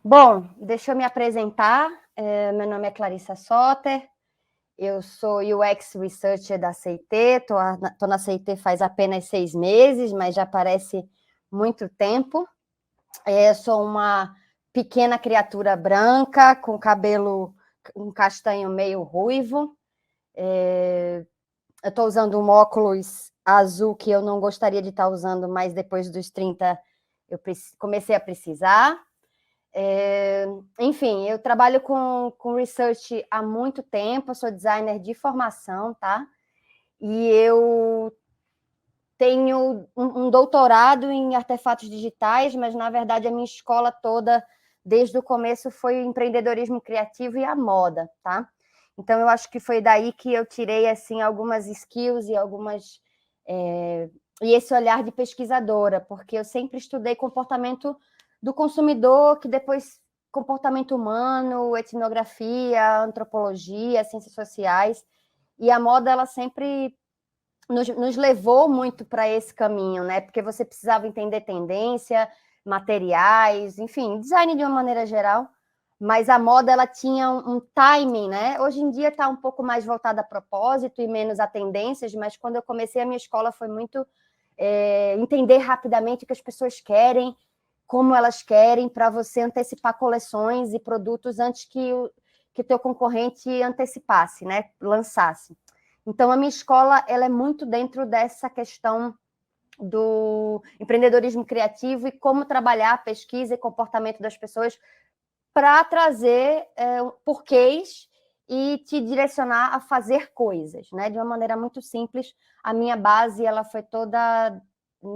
Bom, deixa eu me apresentar. Meu nome é Clarissa Soter, eu sou UX Researcher da CIT, estou na CIT faz apenas 6 meses, mas já parece muito tempo. Sou uma pequena criatura branca, com cabelo um castanho meio ruivo. Eu estou usando um óculos azul que eu não gostaria de estar usando, mas depois dos 30 eu comecei a precisar. Enfim, eu trabalho com research há muito tempo, eu sou designer de formação, tá? E eu tenho um doutorado em artefatos digitais, mas, na verdade, a minha escola toda, desde o começo, foi o empreendedorismo criativo e a moda, tá? Então, eu acho que foi daí que eu tirei, assim, algumas skills e algumas... e esse olhar de pesquisadora, porque eu sempre estudei comportamento do consumidor, que depois comportamento humano, etnografia, antropologia, ciências sociais, e a moda ela sempre nos levou muito para esse caminho, né? Porque você precisava entender tendência, materiais, enfim, design de uma maneira geral, mas a moda ela tinha um timing, né? Hoje em dia está um pouco mais voltada a propósito e menos a tendências, mas quando eu comecei a minha escola foi muito entender rapidamente o que as pessoas querem, como elas querem, para você antecipar coleções e produtos antes que o teu concorrente antecipasse, né? Lançasse. Então, a minha escola ela é muito dentro dessa questão do empreendedorismo criativo e como trabalhar a pesquisa e comportamento das pessoas para trazer porquês e te direcionar a fazer coisas, né? De uma maneira muito simples. A minha base ela foi toda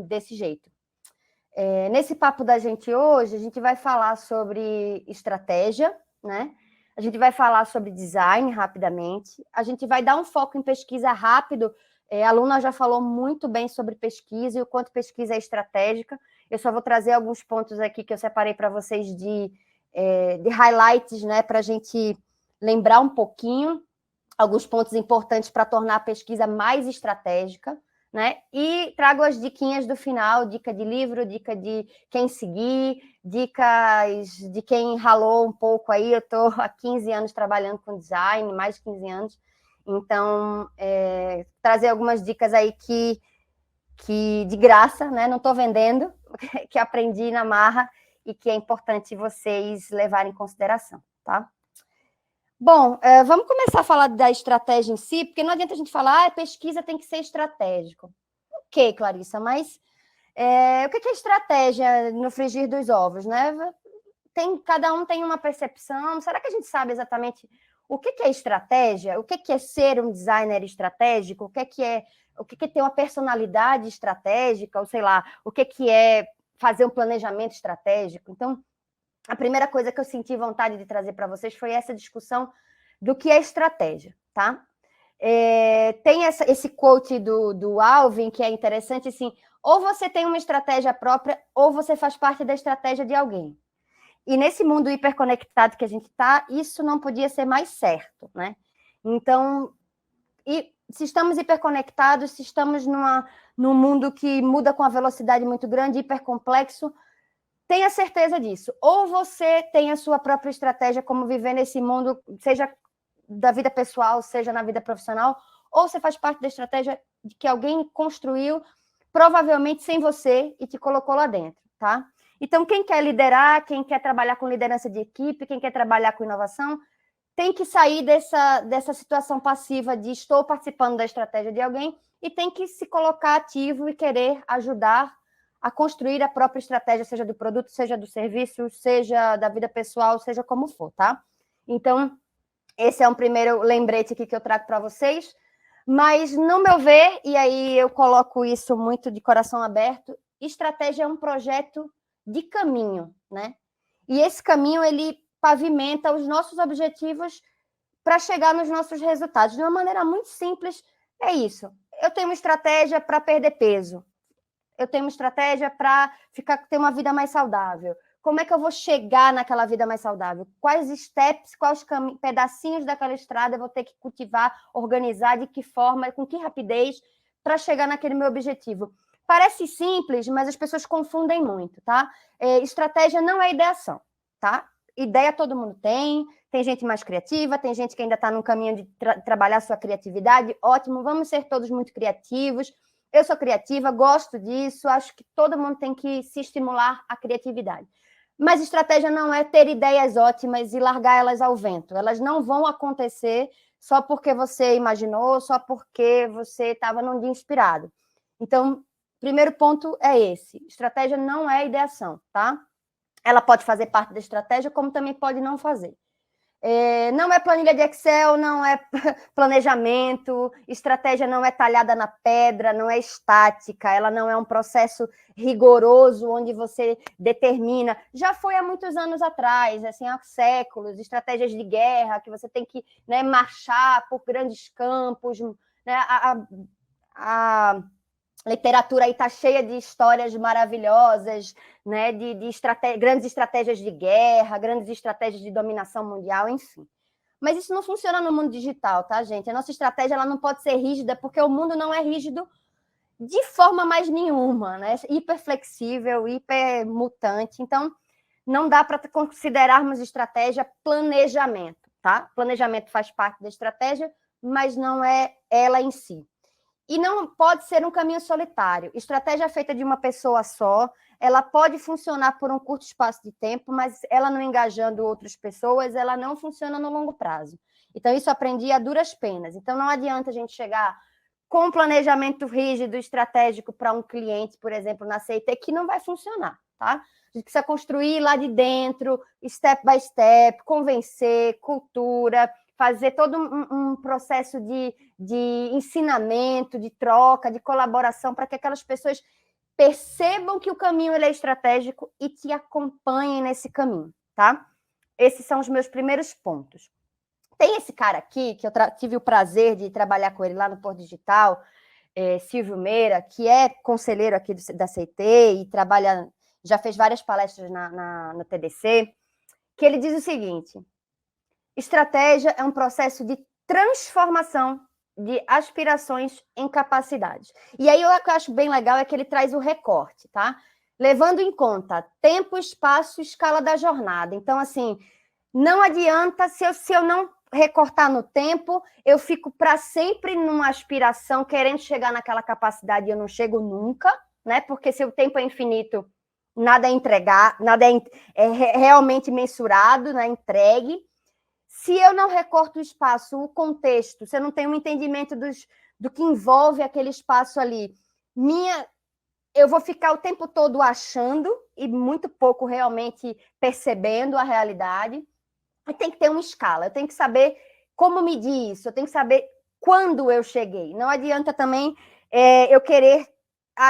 desse jeito. Nesse papo da gente hoje, a gente vai falar sobre estratégia, né? A gente vai falar sobre design rapidamente, a gente vai dar um foco em pesquisa rápido. A aluna já falou muito bem sobre pesquisa e o quanto pesquisa é estratégica. Eu só vou trazer alguns pontos aqui que eu separei para vocês de highlights, né? Para a gente lembrar um pouquinho alguns pontos importantes para tornar a pesquisa mais estratégica, né? E trago as diquinhas do final, dica de livro, dica de quem seguir, dicas de quem ralou um pouco aí. Eu estou há 15 anos trabalhando com design, mais de 15 anos, então trazer algumas dicas aí que de graça, né? Não estou vendendo, que aprendi na marra e que é importante vocês levarem em consideração, tá? Bom, vamos começar a falar da estratégia em si, porque não adianta a gente falar, a pesquisa tem que ser estratégico. Ok, Clarissa, mas o que é estratégia no frigir dos ovos, né? Cada um tem uma percepção. Será que a gente sabe exatamente o que é estratégia? O que é ser um designer estratégico? O que é ter uma personalidade estratégica? Ou sei lá, o que é fazer um planejamento estratégico? Então, a primeira coisa que eu senti vontade de trazer para vocês foi essa discussão do que é estratégia, tá? Tem esse quote do Alvin, que é interessante, assim, ou você tem uma estratégia própria, ou você faz parte da estratégia de alguém. E nesse mundo hiperconectado que a gente está, isso não podia ser mais certo, né? Então, se estamos hiperconectados, se estamos num mundo que muda com uma velocidade muito grande, hipercomplexo, tenha certeza disso. Ou você tem a sua própria estratégia como viver nesse mundo, seja da vida pessoal, seja na vida profissional, ou você faz parte da estratégia que alguém construiu, provavelmente sem você, e te colocou lá dentro, tá? Então, quem quer liderar, quem quer trabalhar com liderança de equipe, quem quer trabalhar com inovação, tem que sair dessa situação passiva de estou participando da estratégia de alguém e tem que se colocar ativo e querer ajudar a construir a própria estratégia, seja do produto, seja do serviço, seja da vida pessoal, seja como for, tá? Então, esse é um primeiro lembrete aqui que eu trago para vocês, mas, no meu ver, e aí eu coloco isso muito de coração aberto, estratégia é um projeto de caminho, né? E esse caminho, ele pavimenta os nossos objetivos para chegar nos nossos resultados. De uma maneira muito simples, é isso. Eu tenho uma estratégia para perder peso. Eu tenho uma estratégia para ter uma vida mais saudável. Como é que eu vou chegar naquela vida mais saudável? Quais steps, quais pedacinhos daquela estrada eu vou ter que cultivar, organizar, de que forma, com que rapidez, para chegar naquele meu objetivo? Parece simples, mas as pessoas confundem muito, tá? Estratégia não é ideação, tá? ideia todo mundo tem gente mais criativa, tem gente que ainda está no caminho de trabalhar sua criatividade, ótimo, vamos ser todos muito criativos. Eu sou criativa, gosto disso, acho que todo mundo tem que se estimular a criatividade. Mas estratégia não é ter ideias ótimas e largar elas ao vento. Elas não vão acontecer só porque você imaginou, só porque você estava num dia inspirado. Então, primeiro ponto é esse. Estratégia não é ideação, tá? Ela pode fazer parte da estratégia, como também pode não fazer. Não é planilha de Excel, não é planejamento, estratégia não é talhada na pedra, não é estática, ela não é um processo rigoroso onde você determina. Já foi há muitos anos atrás, assim, há séculos, estratégias de guerra, que você tem que, né, marchar por grandes campos, né, a literatura aí está cheia de histórias maravilhosas, né, de grandes estratégias de guerra, grandes estratégias de dominação mundial, enfim. Mas isso não funciona no mundo digital, tá, gente? A nossa estratégia ela não pode ser rígida, porque o mundo não é rígido de forma mais nenhuma, né? Hiper flexível, hiper mutante. Então, não dá para considerarmos estratégia planejamento, tá? Planejamento faz parte da estratégia, mas não é ela em si. E não pode ser um caminho solitário. Estratégia feita de uma pessoa só, ela pode funcionar por um curto espaço de tempo, mas ela não engajando outras pessoas, ela não funciona no longo prazo. Então, isso aprendi a duras penas. Então, não adianta a gente chegar com um planejamento rígido, estratégico para um cliente, por exemplo, na CIT, que não vai funcionar, tá? A gente precisa construir lá de dentro, step by step, convencer, cultura, fazer todo um processo de ensinamento, de troca, de colaboração, para que aquelas pessoas percebam que o caminho ele é estratégico e te acompanhem nesse caminho, tá? Esses são os meus primeiros pontos. Tem esse cara aqui, que eu tive o prazer de trabalhar com ele lá no Porto Digital, Silvio Meira, que é conselheiro aqui da CT e trabalha, já fez várias palestras no TDC, que ele diz o seguinte: estratégia é um processo de transformação de aspirações em capacidades. E aí o que eu acho bem legal é que ele traz o recorte, tá? Levando em conta tempo, espaço, escala da jornada. Então, assim, não adianta, se eu não recortar no tempo, eu fico para sempre numa aspiração, querendo chegar naquela capacidade e eu não chego nunca, né? Porque se o tempo é infinito, nada é entregar, nada é realmente mensurado, né? Entregue. Se eu não recorto o espaço, o contexto, se eu não tenho um entendimento do que envolve aquele espaço ali, eu vou ficar o tempo todo achando e muito pouco realmente percebendo a realidade. E tem que ter uma escala, eu tenho que saber como medir isso, eu tenho que saber quando eu cheguei. Não adianta também eu querer...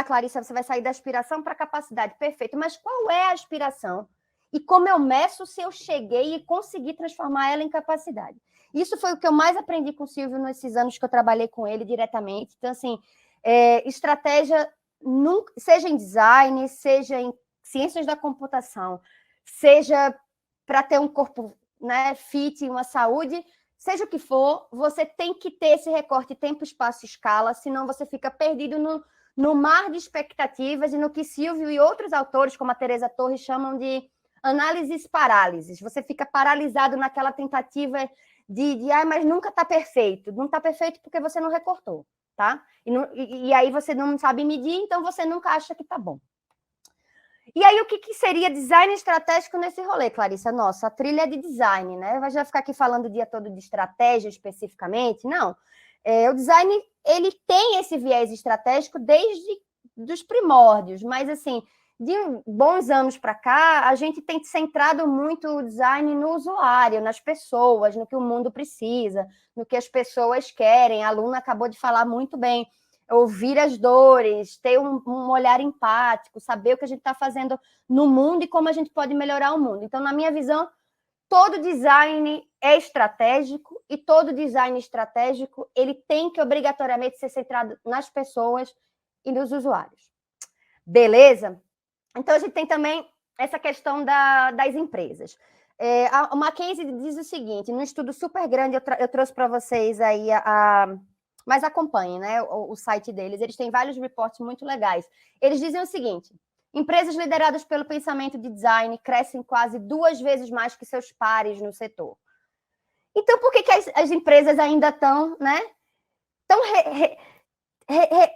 Clarissa, você vai sair da aspiração para a capacidade, perfeito, mas qual é a aspiração? E como eu meço se eu cheguei e consegui transformar ela em capacidade? Isso foi o que eu mais aprendi com o Silvio nesses anos que eu trabalhei com ele diretamente. Então, assim, estratégia, seja em design, seja em ciências da computação, seja para ter um corpo, né, fit, uma saúde, seja o que for, você tem que ter esse recorte tempo, espaço, escala, senão você fica perdido no mar de expectativas e no que Silvio e outros autores, como a Teresa Torres, chamam de análises parálises. Você fica paralisado naquela tentativa mas nunca está perfeito. Não está perfeito porque você não recortou, tá? E aí você não sabe medir, então você nunca acha que está bom. E aí, o que seria design estratégico nesse rolê, Clarissa? Nossa, a trilha é de design, né? Vai já ficar aqui falando o dia todo de estratégia especificamente? Não. O design, ele tem esse viés estratégico desde os primórdios, mas, assim, de bons anos para cá, a gente tem centrado muito o design no usuário, nas pessoas, no que o mundo precisa, no que as pessoas querem. A aluna acabou de falar muito bem. Ouvir as dores, ter um olhar empático, saber o que a gente está fazendo no mundo e como a gente pode melhorar o mundo. Então, na minha visão, todo design é estratégico e todo design estratégico ele tem que obrigatoriamente ser centrado nas pessoas e nos usuários. Beleza? Então, a gente tem também essa questão das empresas. A McKinsey diz o seguinte, num estudo super grande, eu trouxe para vocês aí mas acompanhem, né, o site deles, eles têm vários reports muito legais. Eles dizem o seguinte: Empresas lideradas pelo pensamento de design crescem quase 2 vezes mais que seus pares no setor. Então, por que as empresas ainda estão, né?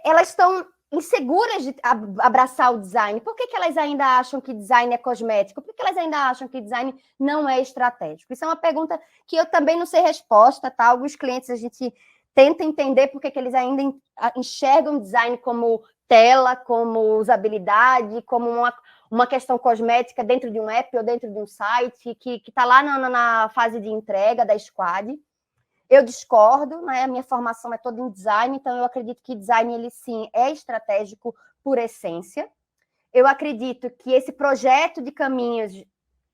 Elas estão inseguras de abraçar o design? Por que elas ainda acham que design é cosmético? Por que elas ainda acham que design não é estratégico? Isso é uma pergunta que eu também não sei resposta, tá? Alguns clientes a gente tenta entender por que eles ainda enxergam design como tela, como usabilidade, como uma questão cosmética dentro de um app ou dentro de um site que está lá na fase de entrega da squad. Eu discordo, né? A minha formação é toda em design, então eu acredito que design, ele sim, é estratégico por essência. Eu acredito que esse projeto de caminhos,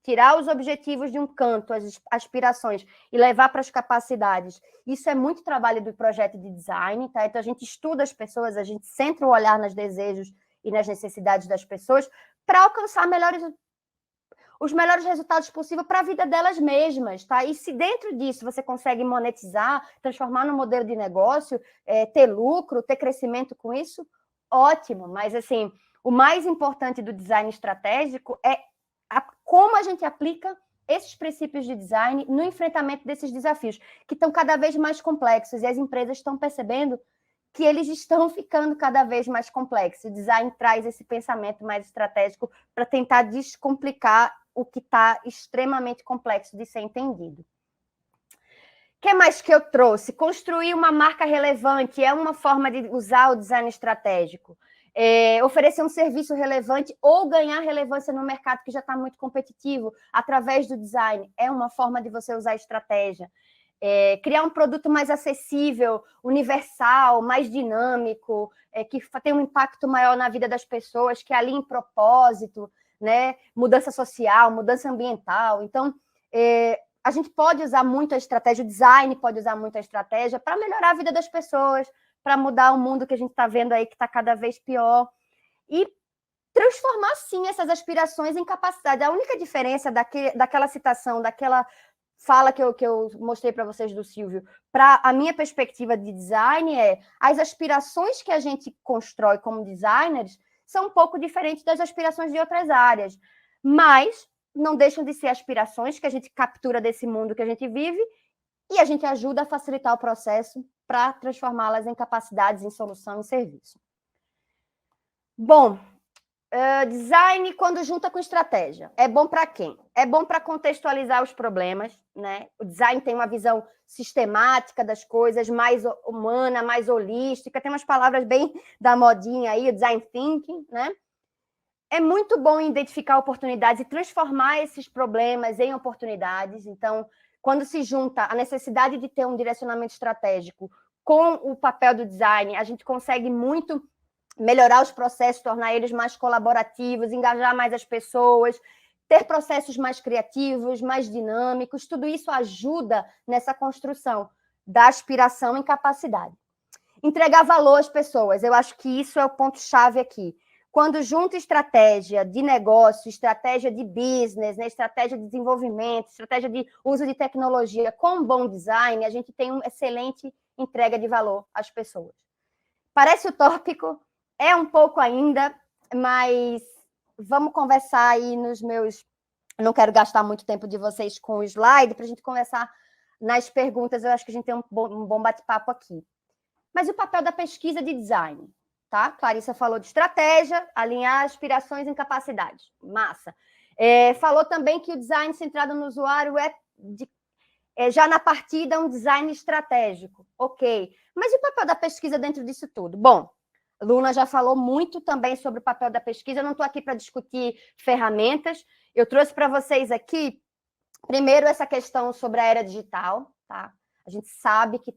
tirar os objetivos de um canto, as aspirações, e levar para as capacidades, isso é muito trabalho do projeto de design, tá? Então a gente estuda as pessoas, a gente centra o olhar nos desejos e nas necessidades das pessoas para alcançar os melhores resultados possíveis para a vida delas mesmas, tá? E se dentro disso você consegue monetizar, transformar no modelo de negócio, ter lucro, ter crescimento com isso, ótimo. Mas, assim, o mais importante do design estratégico é como a gente aplica esses princípios de design no enfrentamento desses desafios, que estão cada vez mais complexos, e as empresas estão percebendo que eles estão ficando cada vez mais complexos. O design traz esse pensamento mais estratégico para tentar descomplicar o que está extremamente complexo de ser entendido. O que mais que eu trouxe? Construir uma marca relevante é uma forma de usar o design estratégico. Oferecer um serviço relevante ou ganhar relevância no mercado que já está muito competitivo através do design é uma forma de você usar a estratégia. Criar um produto mais acessível, universal, mais dinâmico, que tem um impacto maior na vida das pessoas, que alinhe propósito, né? Mudança social, mudança ambiental. Então, a gente pode usar muito a estratégia, o design pode usar muito a estratégia para melhorar a vida das pessoas, para mudar o mundo que a gente está vendo aí, que está cada vez pior, e transformar, sim, essas aspirações em capacidade. A única diferença daquela citação, daquela fala que eu mostrei para vocês do Silvio, para a minha perspectiva de design as aspirações que a gente constrói como designers são um pouco diferentes das aspirações de outras áreas, mas não deixam de ser aspirações que a gente captura desse mundo que a gente vive e a gente ajuda a facilitar o processo para transformá-las em capacidades, em solução, em serviço. Bom, design, quando junta com estratégia, é bom para quem? É bom para contextualizar os problemas, né? O design tem uma visão sistemática das coisas, mais humana, mais holística, tem umas palavras bem da modinha aí, o design thinking, né? É muito bom identificar oportunidades e transformar esses problemas em oportunidades. Então, quando se junta a necessidade de ter um direcionamento estratégico com o papel do design, a gente consegue muito melhorar os processos, tornar eles mais colaborativos, engajar mais as pessoas, ter processos mais criativos, mais dinâmicos. Tudo isso ajuda nessa construção da aspiração em capacidade. Entregar valor às pessoas, eu acho que isso é o ponto-chave aqui. Quando junta estratégia de negócio, estratégia de business, né, estratégia de desenvolvimento, estratégia de uso de tecnologia com bom design, a gente tem uma excelente entrega de valor às pessoas. Parece utópico, é um pouco ainda, mas vamos conversar aí nos meus... Não quero gastar muito tempo de vocês com o slide, para a gente conversar nas perguntas, eu acho que a gente tem um bom bate-papo aqui. Mas e o papel da pesquisa de design? Tá? Clarissa falou de estratégia, alinhar aspirações em capacidade. Massa. Falou também que o design centrado no usuário já na partida um design estratégico. Ok. Mas e o papel da pesquisa dentro disso tudo? Bom, Luna já falou muito também sobre o papel da pesquisa. Eu não estou aqui para discutir ferramentas. Eu trouxe para vocês aqui, primeiro, essa questão sobre a era digital. Tá? A gente sabe que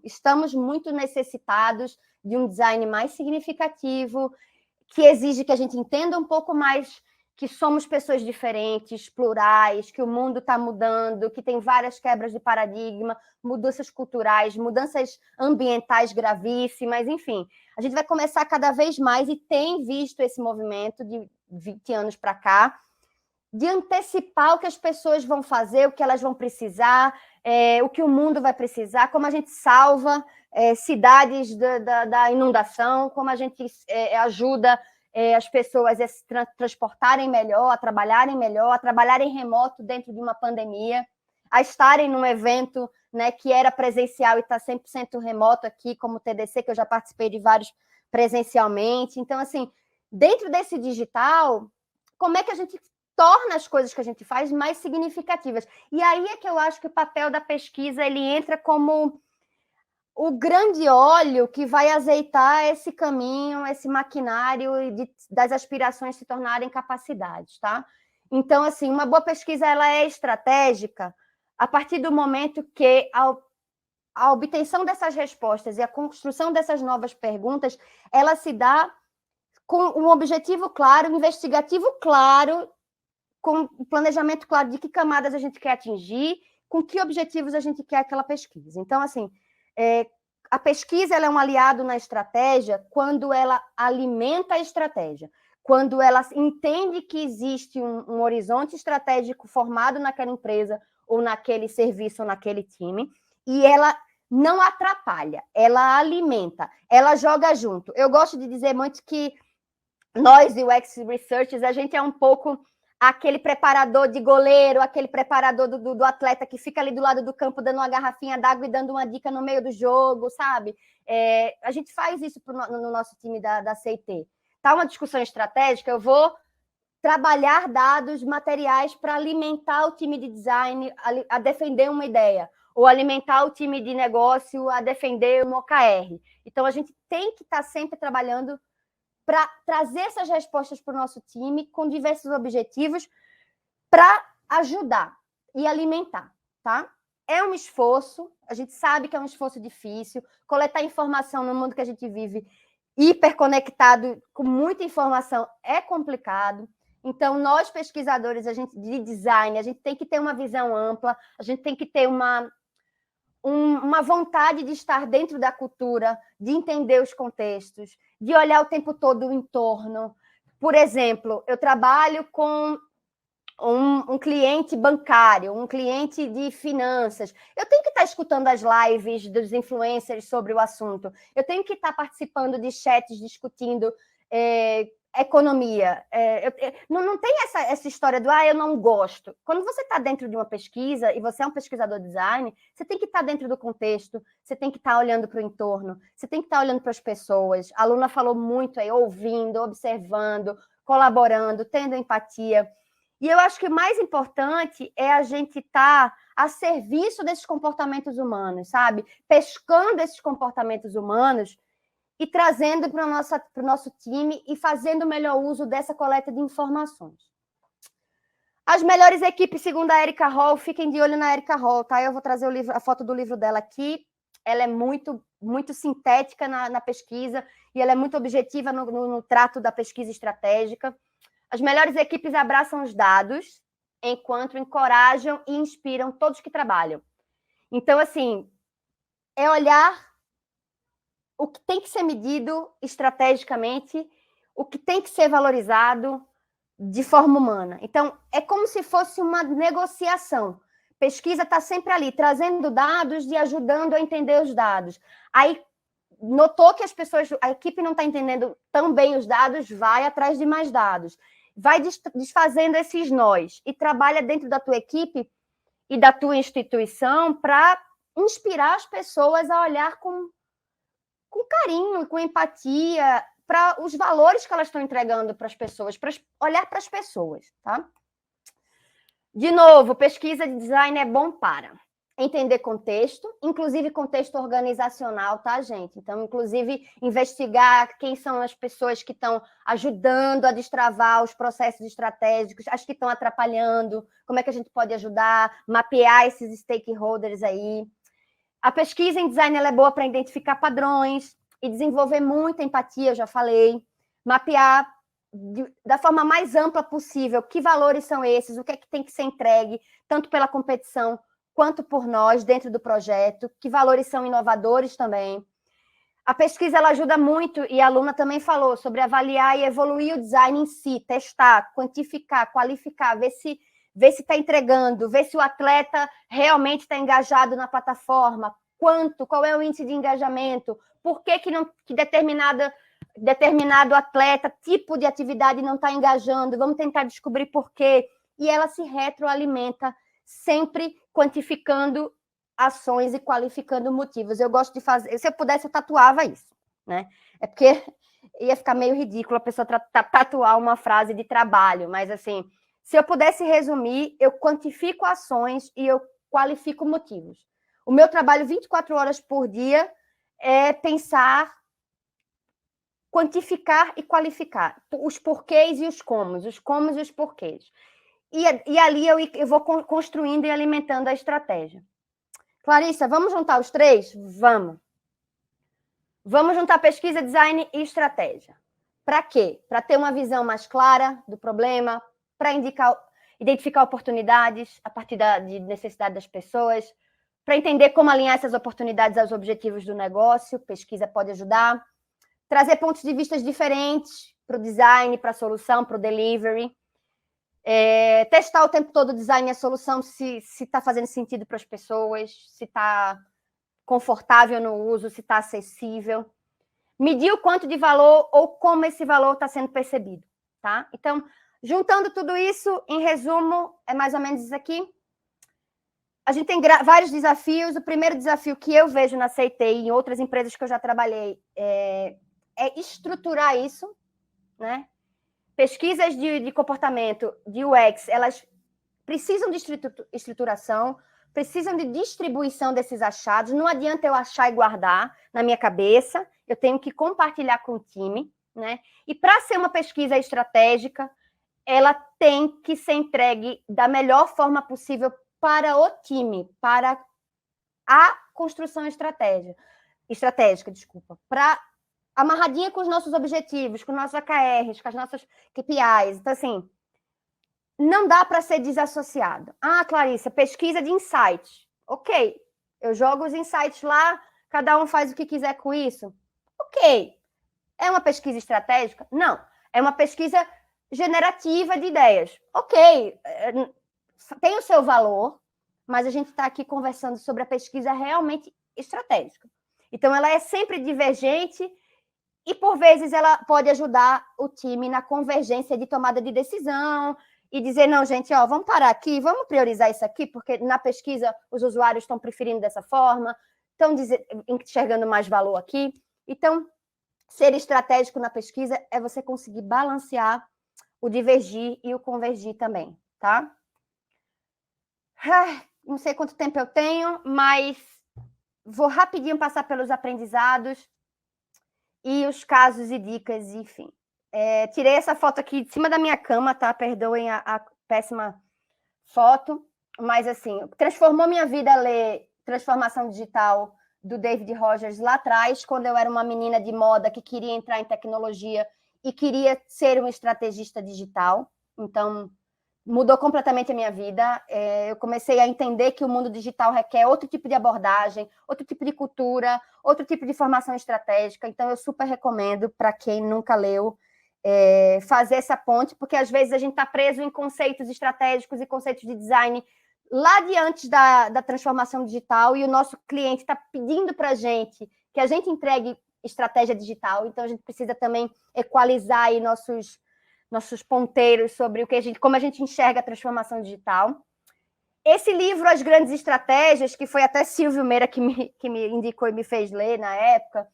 estamos muito necessitados de um design mais significativo, que exige que a gente entenda um pouco mais que somos pessoas diferentes, plurais, que o mundo está mudando, que tem várias quebras de paradigma, mudanças culturais, mudanças ambientais gravíssimas, enfim. A gente vai começar cada vez mais, e tem visto esse movimento de 20 anos para cá, de antecipar o que as pessoas vão fazer, o que elas vão precisar, o que o mundo vai precisar, como a gente salva cidades da inundação, como a gente ajuda as pessoas a se transportarem melhor, a trabalharem remoto dentro de uma pandemia, a estarem num evento, né, que era presencial e está 100% remoto aqui, como o TDC, que eu já participei de vários presencialmente. Então, assim, dentro desse digital, como é que a gente torna as coisas que a gente faz mais significativas? E aí é que eu acho que o papel da pesquisa ele entra como o grande óleo que vai azeitar esse caminho, esse maquinário das aspirações se tornarem capacidades, tá? Então, assim, uma boa pesquisa ela é estratégica a partir do momento que a obtenção dessas respostas e a construção dessas novas perguntas, ela se dá com um objetivo claro, um investigativo claro, com um planejamento claro de que camadas a gente quer atingir, com que objetivos a gente quer aquela pesquisa. Então, assim, a pesquisa ela é um aliado na estratégia quando ela alimenta a estratégia, quando ela entende que existe um horizonte estratégico formado naquela empresa, ou naquele serviço, ou naquele time, e ela não atrapalha, ela alimenta, ela joga junto. Eu gosto de dizer muito que nós, UX Researchers, a gente é um pouco aquele preparador de goleiro, aquele preparador do atleta que fica ali do lado do campo dando uma garrafinha d'água e dando uma dica no meio do jogo, sabe? A gente faz isso no nosso time da CIT. Tá uma discussão estratégica, eu vou trabalhar dados, materiais para alimentar o time de design a defender uma ideia, ou alimentar o time de negócio a defender um OKR. Então, a gente tem que estar sempre trabalhando para trazer essas respostas para o nosso time com diversos objetivos para ajudar e alimentar, tá? É um esforço, a gente sabe que é um esforço difícil, coletar informação no mundo que a gente vive hiperconectado, com muita informação, é complicado. Então, nós pesquisadores, a gente de design, a gente tem que ter uma visão ampla, a gente tem que ter uma vontade de estar dentro da cultura, de entender os contextos, de olhar o tempo todo o entorno. Por exemplo, eu trabalho com um cliente bancário, um cliente de finanças. Eu tenho que estar escutando as lives dos influencers sobre o assunto. Eu tenho que estar participando de chats discutindo economia. Não tem essa história do eu não gosto. Quando você está dentro de uma pesquisa e você é um pesquisador de design, você tem que estar dentro do contexto, você tem que estar olhando para o entorno, você tem que estar olhando para as pessoas. A aluna falou muito aí, ouvindo, observando, colaborando, tendo empatia. E eu acho que o mais importante é a gente estar a serviço desses comportamentos humanos, sabe? Pescando esses comportamentos humanos e trazendo para o nosso time e fazendo o melhor uso dessa coleta de informações. As melhores equipes, segundo a Erika Hall, fiquem de olho na Erika Hall, tá? Eu vou trazer a foto do livro dela aqui. Ela é muito, muito sintética na pesquisa e ela é muito objetiva no trato da pesquisa estratégica. As melhores equipes abraçam os dados, enquanto encorajam e inspiram todos que trabalham. Então, assim, é olhar o que tem que ser medido estrategicamente, o que tem que ser valorizado de forma humana. Então, é como se fosse uma negociação. Pesquisa está sempre ali, trazendo dados e ajudando a entender os dados. Aí, notou que a equipe não está entendendo tão bem os dados, vai atrás de mais dados. Vai desfazendo esses nós e trabalha dentro da tua equipe e da tua instituição para inspirar as pessoas a olhar com carinho, com empatia, para os valores que elas estão entregando para as pessoas, para olhar para as pessoas, tá? De novo, pesquisa de design é bom para entender contexto, inclusive contexto organizacional, tá, gente? Então, inclusive, investigar quem são as pessoas que estão ajudando a destravar os processos estratégicos, as que estão atrapalhando, como é que a gente pode ajudar, mapear esses stakeholders aí. A pesquisa em design ela é boa para identificar padrões e desenvolver muita empatia, eu já falei, mapear da forma mais ampla possível que valores são esses, o que é que tem que ser entregue, tanto pela competição quanto por nós dentro do projeto, que valores são inovadores também. A pesquisa ela ajuda muito, e a aluna também falou, sobre avaliar e evoluir o design em si, testar, quantificar, qualificar, ver se está entregando, ver se o atleta realmente está engajado na plataforma, qual é o índice de engajamento, por que determinada determinado atleta, tipo de atividade não está engajando, vamos tentar descobrir por quê. E ela se retroalimenta, sempre quantificando ações e qualificando motivos. Eu gosto de fazer... Se eu pudesse, eu tatuava isso, né? É porque ia ficar meio ridículo a pessoa tatuar uma frase de trabalho, mas, assim, se eu pudesse resumir, eu quantifico ações e eu qualifico motivos. O meu trabalho 24 horas por dia é pensar, quantificar e qualificar os porquês e os comos e os porquês. E ali eu vou construindo e alimentando a estratégia. Clarissa, vamos juntar os três? Vamos. Vamos juntar pesquisa, design e estratégia. Para quê? Para ter uma visão mais clara do problema, para identificar oportunidades a partir de necessidade das pessoas, para entender como alinhar essas oportunidades aos objetivos do negócio, pesquisa pode ajudar, trazer pontos de vista diferentes para o design, para a solução, para o delivery, testar o tempo todo o design e a solução, se está fazendo sentido para as pessoas, se está confortável no uso, se está acessível, medir o quanto de valor ou como esse valor está sendo percebido, tá? Então, juntando tudo isso, em resumo, é mais ou menos isso aqui. A gente tem vários desafios. O primeiro desafio que eu vejo na CIT e em outras empresas que eu já trabalhei é estruturar isso, né? Pesquisas de comportamento, de UX, elas precisam de estruturação, precisam de distribuição desses achados. Não adianta eu achar e guardar na minha cabeça, eu tenho que compartilhar com o time, né? E para ser uma pesquisa estratégica, ela tem que ser entregue da melhor forma possível para o time, para a construção estratégica, para amarradinha com os nossos objetivos, com os nossos AKRs, com as nossas KPIs. Então, assim, não dá para ser desassociado. Ah, Clarissa, pesquisa de insights. Ok, eu jogo os insights lá, cada um faz o que quiser com isso. Ok. É uma pesquisa estratégica? Não. É uma pesquisa generativa de ideias. Ok, tem o seu valor, mas a gente está aqui conversando sobre a pesquisa realmente estratégica. Então, ela é sempre divergente e, por vezes, ela pode ajudar o time na convergência de tomada de decisão e dizer, não, gente, ó, vamos parar aqui, vamos priorizar isso aqui, porque na pesquisa os usuários estão preferindo dessa forma, estão enxergando mais valor aqui. Então, ser estratégico na pesquisa é você conseguir balancear o divergir e o convergir também, tá? Não sei quanto tempo eu tenho, mas vou rapidinho passar pelos aprendizados e os casos e dicas, enfim. Tirei essa foto aqui de cima da minha cama, tá? Perdoem a péssima foto, mas, assim, transformou minha vida ler Transformação Digital, do David Rogers, lá atrás, quando eu era uma menina de moda que queria entrar em tecnologia e queria ser uma estrategista digital. Então, mudou completamente a minha vida. Eu comecei a entender que o mundo digital requer outro tipo de abordagem, outro tipo de cultura, outro tipo de formação estratégica. Então, eu super recomendo para quem nunca leu fazer essa ponte, porque às vezes a gente está preso em conceitos estratégicos e conceitos de design lá diante da transformação digital e o nosso cliente está pedindo para a gente que a gente entregue estratégia digital. Então, a gente precisa também equalizar aí nossos ponteiros sobre como a gente enxerga a transformação digital. Esse livro, As Grandes Estratégias, que foi até Silvio Meira que me indicou e me fez ler na época,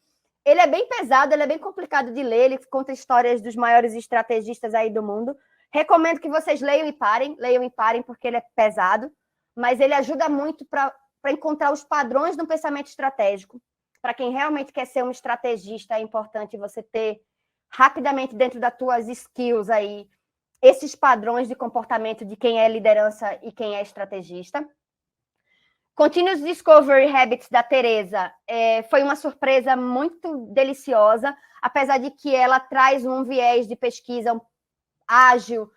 ele é bem pesado, ele é bem complicado de ler, ele conta histórias dos maiores estrategistas aí do mundo. Recomendo que vocês leiam e parem, porque ele é pesado, mas ele ajuda muito para encontrar os padrões do pensamento estratégico. Para quem realmente quer ser um estrategista, é importante você ter rapidamente dentro das tuas skills aí esses padrões de comportamento de quem é liderança e quem é estrategista. Continuous Discovery Habits, da Teresa, foi uma surpresa muito deliciosa, apesar de que ela traz um viés de pesquisa ágil,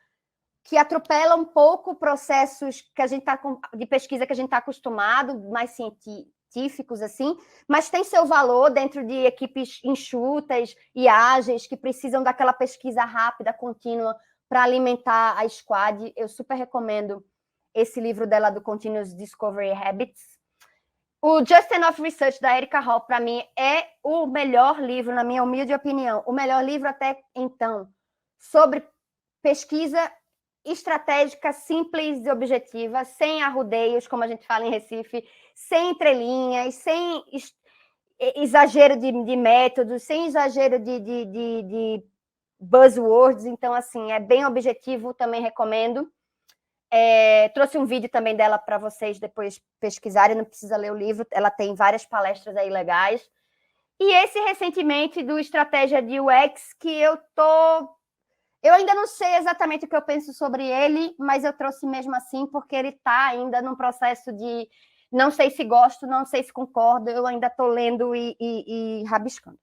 que atropela um pouco processos que a gente de pesquisa que a gente está acostumado, mais científicos, assim, mas tem seu valor dentro de equipes enxutas e ágeis, que precisam daquela pesquisa rápida, contínua, para alimentar a squad. Eu super recomendo esse livro dela, do Continuous Discovery Habits. O Just Enough Research, da Erika Hall, para mim, é o melhor livro, na minha humilde opinião. O melhor livro até então, sobre pesquisa estratégica, simples e objetiva, sem arrudeios, como a gente fala em Recife, sem entrelinhas, sem exagero de métodos, sem exagero de buzzwords. Então, assim, é bem objetivo, também recomendo. Trouxe um vídeo também dela para vocês depois pesquisarem, não precisa ler o livro, ela tem várias palestras aí legais. E esse recentemente do Estratégia de UX, que eu ainda não sei exatamente o que eu penso sobre ele, mas eu trouxe mesmo assim, porque ele está ainda num processo de não sei se gosto, não sei se concordo, eu ainda estou lendo e rabiscando.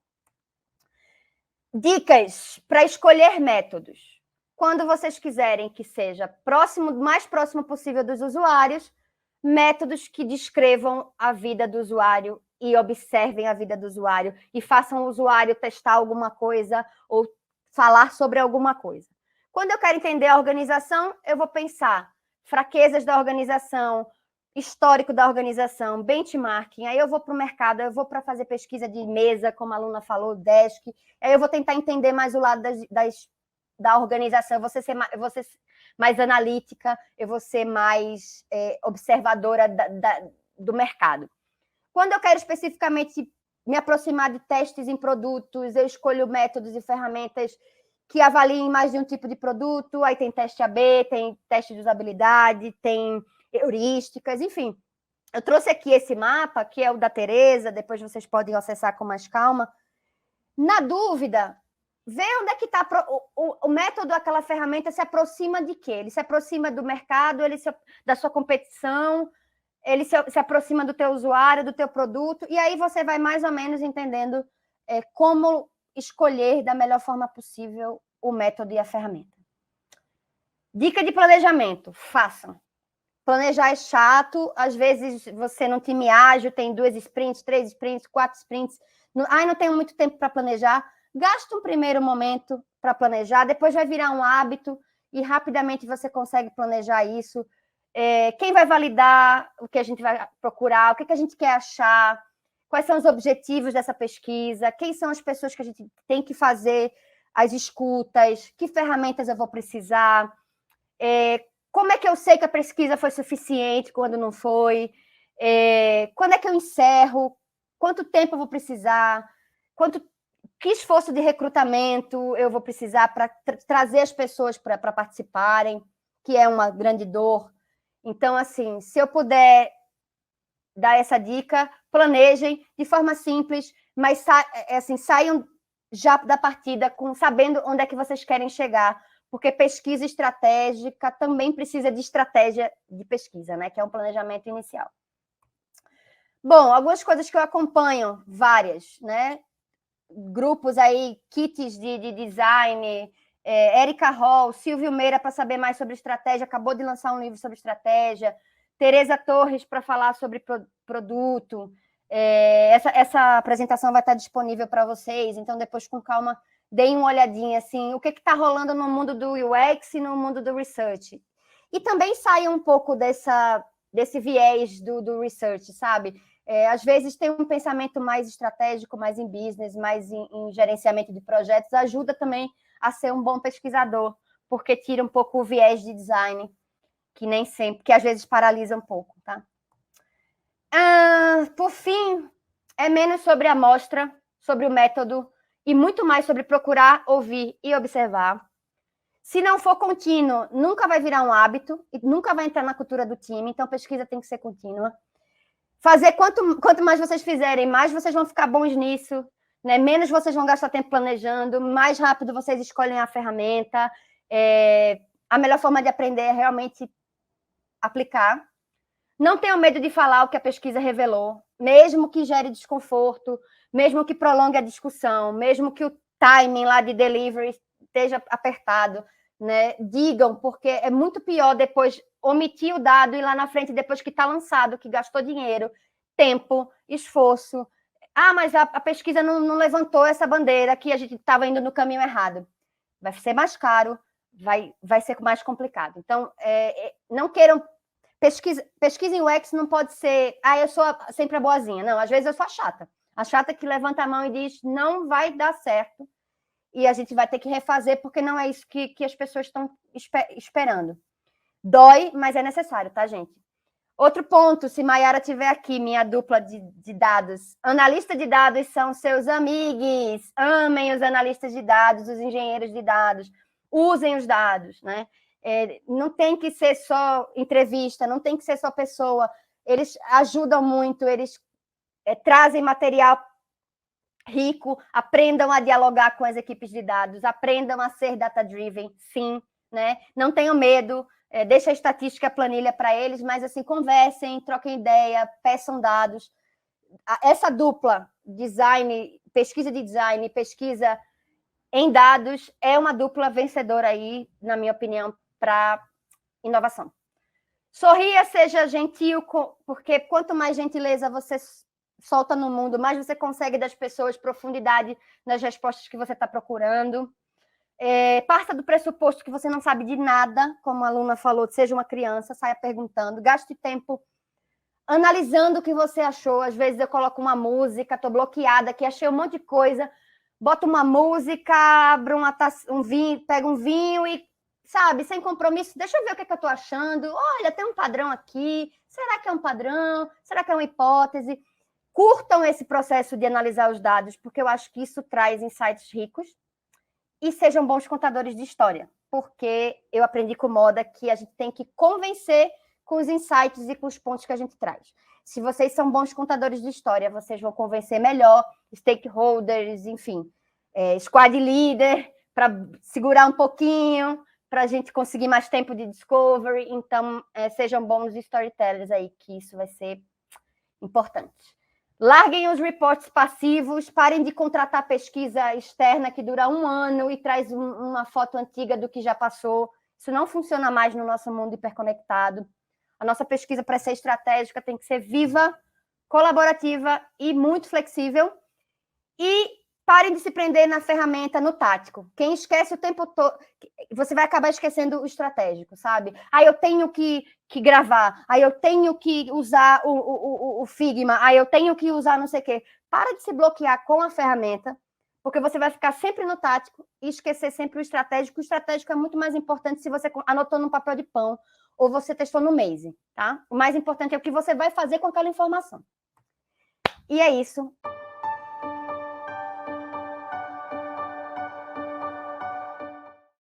Dicas para escolher métodos. Quando vocês quiserem que seja mais próximo possível dos usuários, métodos que descrevam a vida do usuário e observem a vida do usuário e façam o usuário testar alguma coisa ou falar sobre alguma coisa. Quando eu quero entender a organização, eu vou pensar fraquezas da organização, histórico da organização, benchmarking, aí eu vou para o mercado, eu vou para fazer pesquisa de mesa, como a aluna falou, desk, aí eu vou tentar entender mais o lado da organização, eu vou ser mais analítica, eu vou ser mais observadora do mercado. Quando eu quero especificamente me aproximar de testes em produtos, eu escolho métodos e ferramentas que avaliem mais de um tipo de produto, aí tem teste AB, tem teste de usabilidade, tem heurísticas, enfim. Eu trouxe aqui esse mapa, que é o da Tereza, depois vocês podem acessar com mais calma. Na dúvida, vê onde é que está o método daquela ferramenta, se aproxima de quê? Ele se aproxima do mercado, da sua competição, ele se aproxima do teu usuário, do teu produto, e aí você vai mais ou menos entendendo como escolher da melhor forma possível o método e a ferramenta. Dica de planejamento, façam. Planejar é chato, às vezes você num time ágil tem 2 sprints, 3 sprints, 4 sprints, não tenho muito tempo para planejar. Gasta um primeiro momento para planejar, depois vai virar um hábito e rapidamente você consegue planejar isso. Quem vai validar o que a gente vai procurar, o que a gente quer achar, quais são os objetivos dessa pesquisa, quem são as pessoas que a gente tem que fazer as escutas, que ferramentas eu vou precisar, como é que eu sei que a pesquisa foi suficiente quando não foi, quando é que eu encerro, quanto tempo eu vou precisar, que esforço de recrutamento eu vou precisar para trazer as pessoas para participarem, que é uma grande dor. Então, assim, se eu puder dar essa dica, planejem de forma simples, mas assim, saiam já da partida sabendo onde é que vocês querem chegar, porque pesquisa estratégica também precisa de estratégia de pesquisa, né? Que é um planejamento inicial. Bom, algumas coisas que eu acompanho, várias, né? Grupos aí, kits de design, Erika Hall, Silvio Meira para saber mais sobre estratégia, acabou de lançar um livro sobre estratégia, Tereza Torres para falar sobre produto. Essa apresentação vai estar disponível para vocês, então depois com calma deem uma olhadinha assim, o que está rolando no mundo do UX e no mundo do research. E também saiam um pouco desse viés do research, sabe? Às vezes tem um pensamento mais estratégico, mais em business, mais em gerenciamento de projetos, ajuda também a ser um bom pesquisador, porque tira um pouco o viés de design, que nem sempre, que às vezes paralisa um pouco, tá? Por fim, é menos sobre a amostra, sobre o método, e muito mais sobre procurar, ouvir e observar. Se não for contínuo, nunca vai virar um hábito, e nunca vai entrar na cultura do time, então a pesquisa tem que ser contínua. Fazer quanto mais vocês fizerem, mais vocês vão ficar bons nisso, né? Menos vocês vão gastar tempo planejando, mais rápido vocês escolhem a ferramenta. A melhor forma de aprender é realmente aplicar. Não tenham medo de falar o que a pesquisa revelou, mesmo que gere desconforto, mesmo que prolongue a discussão, mesmo que o timing lá de delivery esteja apertado, né? Digam, porque é muito pior depois omitir o dado e lá na frente, depois que está lançado, que gastou dinheiro, tempo, esforço. Mas a pesquisa não levantou essa bandeira, que a gente estava indo no caminho errado. Vai ser mais caro, vai ser mais complicado. Então, não queiram Pesquisa em UX não pode ser, eu sou sempre a boazinha. Não, às vezes eu sou a chata. A chata que levanta a mão e diz, não vai dar certo, e a gente vai ter que refazer, porque não é isso que as pessoas estão esperando. Dói, mas é necessário, tá, gente? Outro ponto, se Maiara estiver aqui, minha dupla de dados. Analista de dados são seus amigos. Amem os analistas de dados, os engenheiros de dados. Usem os dados, né? Não tem que ser só entrevista, não tem que ser só pessoa. Eles ajudam muito, eles trazem material rico, aprendam a dialogar com as equipes de dados, aprendam a ser data-driven, sim, né? Não tenham medo, deixa a estatística, a planilha para eles, mas assim, conversem, troquem ideia, peçam dados. Essa dupla, design, pesquisa de design, pesquisa em dados, é uma dupla vencedora aí, na minha opinião, para inovação. Sorria, seja gentil, porque quanto mais gentileza você solta no mundo, mais você consegue das pessoas profundidade nas respostas que você está procurando. Parta do pressuposto que você não sabe de nada, como a aluna falou, seja uma criança, saia perguntando, gaste tempo analisando o que você achou. Às vezes eu coloco uma música, estou bloqueada aqui, achei um monte de coisa, boto uma música, abro um vinho, pego um vinho e, sabe, sem compromisso, deixa eu ver o que eu estou achando. Olha, tem um padrão aqui, será que é um padrão? Será que é uma hipótese? Curtam esse processo de analisar os dados, porque eu acho que isso traz insights ricos, e sejam bons contadores de história, porque eu aprendi com moda que a gente tem que convencer com os insights e com os pontos que a gente traz. Se vocês são bons contadores de história, vocês vão convencer melhor stakeholders, enfim, squad leader, para segurar um pouquinho, para a gente conseguir mais tempo de discovery. Então, sejam bons storytellers aí, que isso vai ser importante. Larguem os reports passivos, parem de contratar pesquisa externa que dura 1 ano e traz uma foto antiga do que já passou. Isso não funciona mais no nosso mundo hiperconectado. A nossa pesquisa, para ser estratégica, tem que ser viva, colaborativa e muito flexível. E parem de se prender na ferramenta, no tático. Quem esquece o tempo todo, você vai acabar esquecendo o estratégico, sabe? Eu tenho que gravar, eu tenho que usar o Figma, eu tenho que usar não sei o quê. Para de se bloquear com a ferramenta, porque você vai ficar sempre no tático e esquecer sempre o estratégico. O estratégico é muito mais importante se você anotou no papel de pão ou você testou no Maze, tá? O mais importante é o que você vai fazer com aquela informação. E é isso.